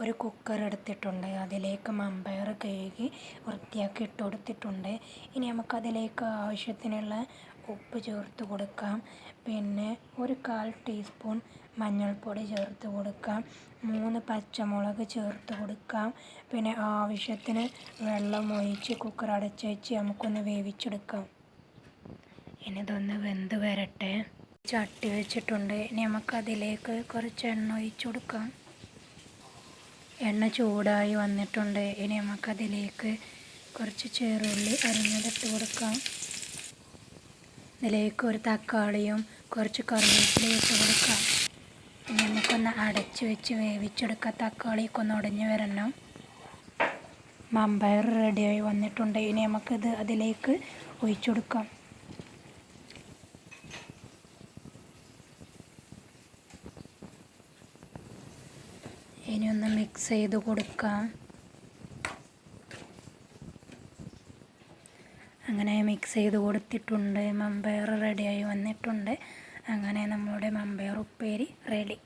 ഒരു കുക്കർ എടുത്തിട്ടുണ്ട്. അതിലേക്ക് മമ്പയർ കഴുകി വൃത്തിയാക്കി ഇട്ട് കൊടുത്തിട്ടുണ്ട്. ഇനി നമുക്കതിലേക്ക് ആവശ്യത്തിനുള്ള ഉപ്പ് ചേർത്ത് കൊടുക്കാം. പിന്നെ ഒരു 1/4 ടീസ്പൂൺ മഞ്ഞൾപ്പൊടി ചേർത്ത് കൊടുക്കാം. 3 പച്ചമുളക് ചേർത്ത് കൊടുക്കാം. പിന്നെ ആവശ്യത്തിന് വെള്ളം ഒഴിച്ച് കുക്കർ അടച്ച് വെച്ച് നമുക്കൊന്ന് വേവിച്ചെടുക്കാം. ഇനി ഇതൊന്ന് വെന്ത് വരട്ടെ. ചട്ടി വെച്ചിട്ടുണ്ട്. ഇനി നമുക്കതിലേക്ക് കുറച്ച് എണ്ണ ഒഴിച്ച് കൊടുക്കാം. എണ്ണ ചൂടായി വന്നിട്ടുണ്ട്. ഇനി നമുക്കതിലേക്ക് കുറച്ച് ചെറുള്ളി അരിഞ്ഞതിട്ട് കൊടുക്കാം. ഇതിലേക്ക് ഒരു തക്കാളിയും കുറച്ച് കറിവേപ്പിലയും ഇട്ട് കൊടുക്കാം. ഇനി നമുക്കൊന്ന് അടച്ച് വെച്ച് വേവിച്ചെടുക്കാം. തക്കാളിയൊക്കെ ഒന്ന് ഉടഞ്ഞ് വരണം. മമ്പയർ റെഡിയായി വന്നിട്ടുണ്ട്. ഇനി നമുക്കിത് അതിലേക്ക് ഒഴിച്ചു കൊടുക്കാം. ഇനി ഒന്ന് മിക്സ് ചെയ്ത് കൊടുക്കാം. അങ്ങനെ മിക്സ് ചെയ്ത് കൊടുത്തിട്ടുണ്ട്. മമ്പയർ റെഡിയായി വന്നിട്ടുണ്ട്. അങ്ങനെ നമ്മുടെ മമ്പയർ ഉപ്പേരി റെഡി.